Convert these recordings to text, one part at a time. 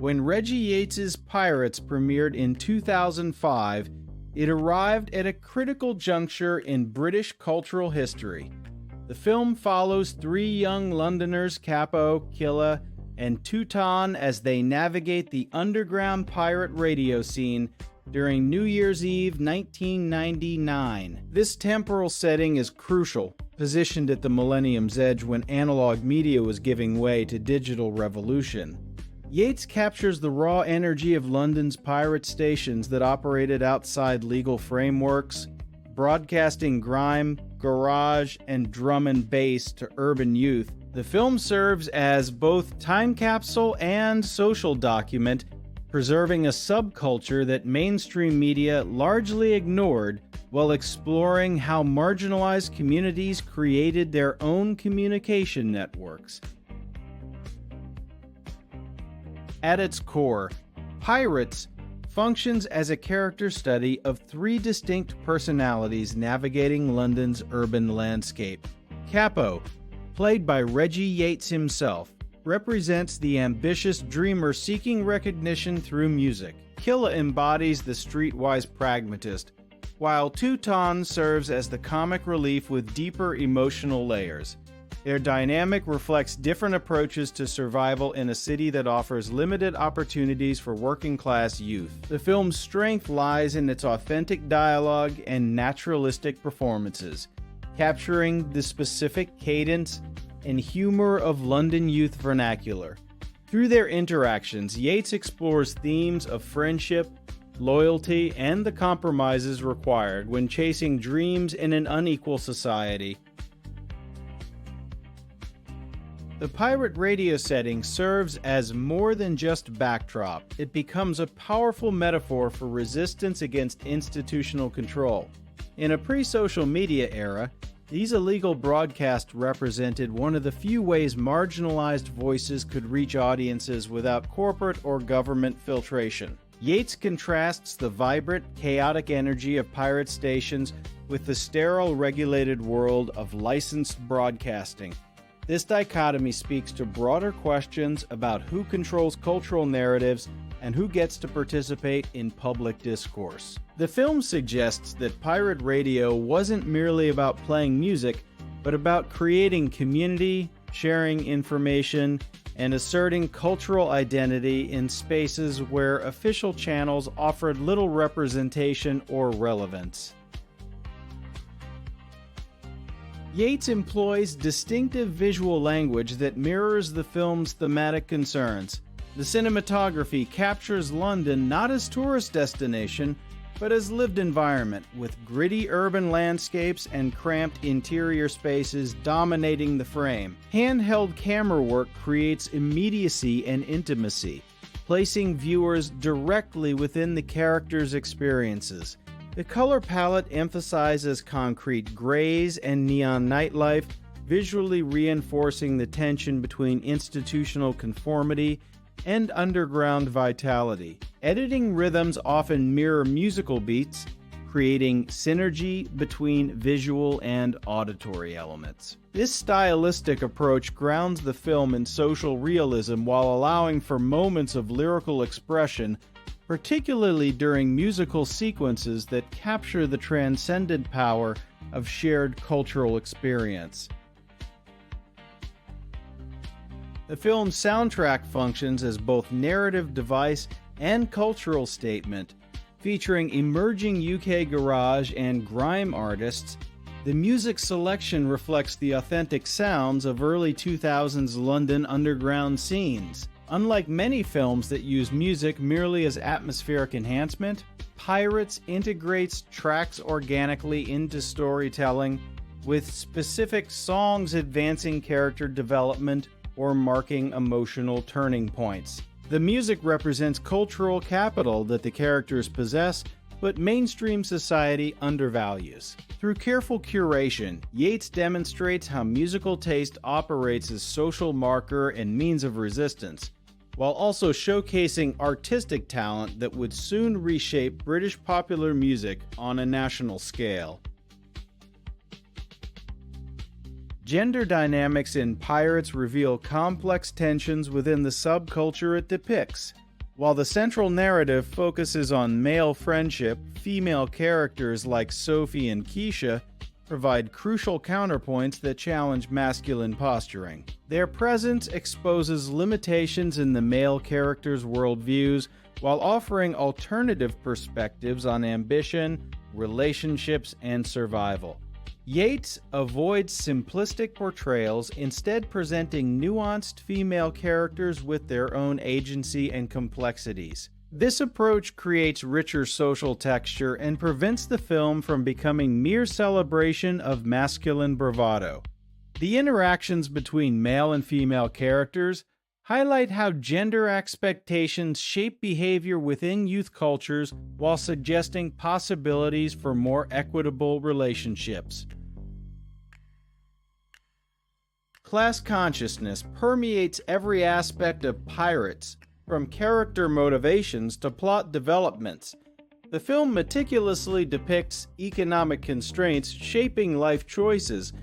When Reggie Yates's Pirates premiered in 2005, it arrived at a critical juncture in British cultural history. The film follows three young Londoners, Capo, Killa, and Teuton, as they navigate the underground pirate radio scene during New Year's Eve 1999. This temporal setting is crucial, positioned at the millennium's edge when analog media was giving way to digital revolution. Yates captures the raw energy of London's pirate stations that operated outside legal frameworks, broadcasting grime, garage, and drum and bass to urban youth. The film serves as both time capsule and social document, preserving a subculture that mainstream media largely ignored while exploring how marginalized communities created their own communication networks. At its core, Pirates functions as a character study of three distinct personalities navigating London's urban landscape. Capo, played by Reggie Yates himself, represents the ambitious dreamer seeking recognition through music. Killa embodies the streetwise pragmatist, while Teuton serves as the comic relief with deeper emotional layers. Their dynamic reflects different approaches to survival in a city that offers limited opportunities for working-class youth. The film's strength lies in its authentic dialogue and naturalistic performances, capturing the specific cadence and humor of London youth vernacular. Through their interactions, Yates explores themes of friendship, loyalty, and the compromises required when chasing dreams in an unequal society. The pirate radio setting serves as more than just backdrop. It becomes a powerful metaphor for resistance against institutional control. In a pre-social media era, these illegal broadcasts represented one of the few ways marginalized voices could reach audiences without corporate or government filtration. Yates contrasts the vibrant, chaotic energy of pirate stations with the sterile, regulated world of licensed broadcasting. This dichotomy speaks to broader questions about who controls cultural narratives and who gets to participate in public discourse. The film suggests that pirate radio wasn't merely about playing music, but about creating community, sharing information, and asserting cultural identity in spaces where official channels offered little representation or relevance. Yates employs distinctive visual language that mirrors the film's thematic concerns. The cinematography captures London not as tourist destination, but as lived environment, with gritty urban landscapes and cramped interior spaces dominating the frame. Handheld camera work creates immediacy and intimacy, placing viewers directly within the characters' experiences. The color palette emphasizes concrete grays and neon nightlife, visually reinforcing the tension between institutional conformity and underground vitality. Editing rhythms often mirror musical beats, creating synergy between visual and auditory elements. This stylistic approach grounds the film in social realism while allowing for moments of lyrical expression, particularly during musical sequences that capture the transcendent power of shared cultural experience. The film's soundtrack functions as both narrative device and cultural statement, featuring emerging UK garage and grime artists. The music selection reflects the authentic sounds of early 2000s London underground scenes. Unlike many films that use music merely as atmospheric enhancement, Pirates integrates tracks organically into storytelling, with specific songs advancing character development or marking emotional turning points. The music represents cultural capital that the characters possess, but mainstream society undervalues. Through careful curation, Yates demonstrates how musical taste operates as social marker and means of resistance, while also showcasing artistic talent that would soon reshape British popular music on a national scale. Gender dynamics in Pirates reveal complex tensions within the subculture it depicts. While the central narrative focuses on male friendship, female characters like Sophie and Keisha provide crucial counterpoints that challenge masculine posturing. Their presence exposes limitations in the male characters' worldviews while offering alternative perspectives on ambition, relationships, and survival. Yates avoids simplistic portrayals, instead presenting nuanced female characters with their own agency and complexities. This approach creates richer social texture and prevents the film from becoming mere celebration of masculine bravado. The interactions between male and female characters highlight how gender expectations shape behavior within youth cultures while suggesting possibilities for more equitable relationships. Class consciousness permeates every aspect of Pirates, from character motivations to plot developments. The film meticulously depicts economic constraints shaping life choices,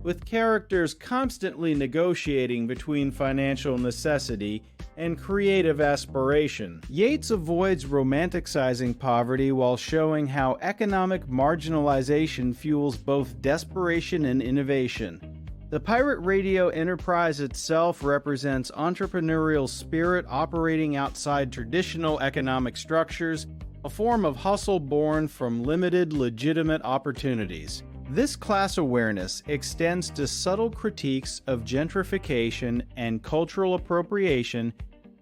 with characters constantly negotiating between financial necessity and creative aspiration. Yates avoids romanticizing poverty while showing how economic marginalization fuels both desperation and innovation. The pirate radio enterprise itself represents entrepreneurial spirit operating outside traditional economic structures, a form of hustle born from limited legitimate opportunities. This class awareness extends to subtle critiques of gentrification and cultural appropriation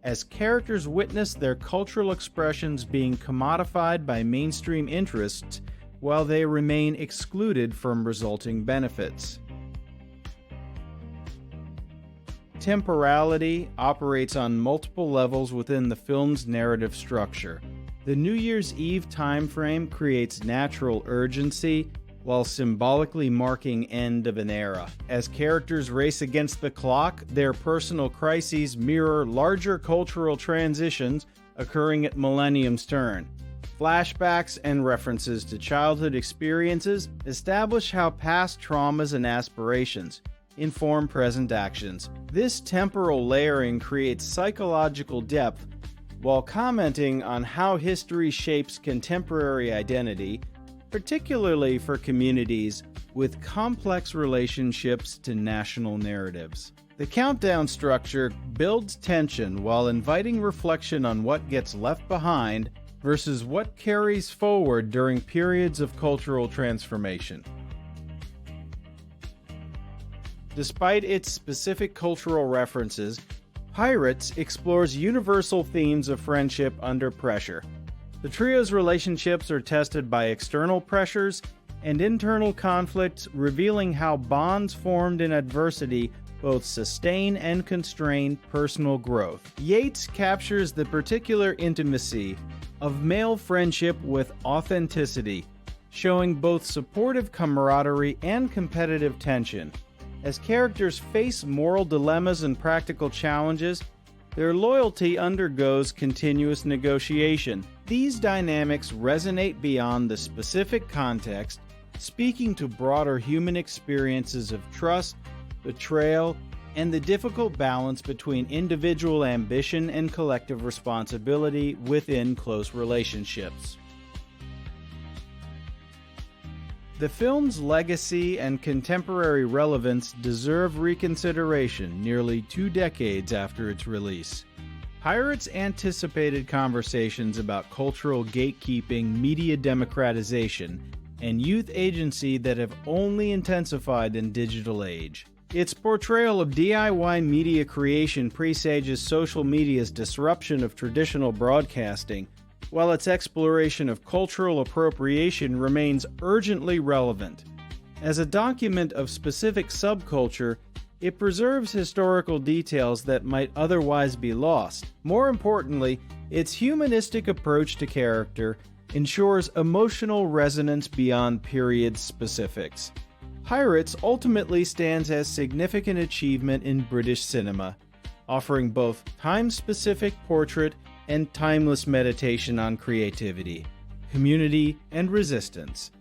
as characters witness their cultural expressions being commodified by mainstream interests while they remain excluded from resulting benefits. Temporality operates on multiple levels within the film's narrative structure. The New Year's Eve timeframe creates natural urgency while symbolically marking end of an era. As characters race against the clock, their personal crises mirror larger cultural transitions occurring at Millennium's turn. Flashbacks and references to childhood experiences establish how past traumas and aspirations inform present actions. This temporal layering creates psychological depth while commenting on how history shapes contemporary identity, particularly for communities with complex relationships to national narratives. The countdown structure builds tension while inviting reflection on what gets left behind versus what carries forward during periods of cultural transformation. Despite its specific cultural references, Pirates explores universal themes of friendship under pressure. The trio's relationships are tested by external pressures and internal conflicts, revealing how bonds formed in adversity both sustain and constrain personal growth. Yates captures the particular intimacy of male friendship with authenticity, showing both supportive camaraderie and competitive tension. As characters face moral dilemmas and practical challenges, their loyalty undergoes continuous negotiation. These dynamics resonate beyond the specific context, speaking to broader human experiences of trust, betrayal, and the difficult balance between individual ambition and collective responsibility within close relationships. The film's legacy and contemporary relevance deserve reconsideration nearly 2 decades after its release. Pirates anticipated conversations about cultural gatekeeping, media democratization, and youth agency that have only intensified in digital age. Its portrayal of DIY media creation presages social media's disruption of traditional broadcasting, while its exploration of cultural appropriation remains urgently relevant. As a document of specific subculture, it preserves historical details that might otherwise be lost. More importantly, its humanistic approach to character ensures emotional resonance beyond period specifics. Pirates ultimately stands as significant achievement in British cinema, offering both time-specific portrait and timeless meditation on creativity, community, and resistance.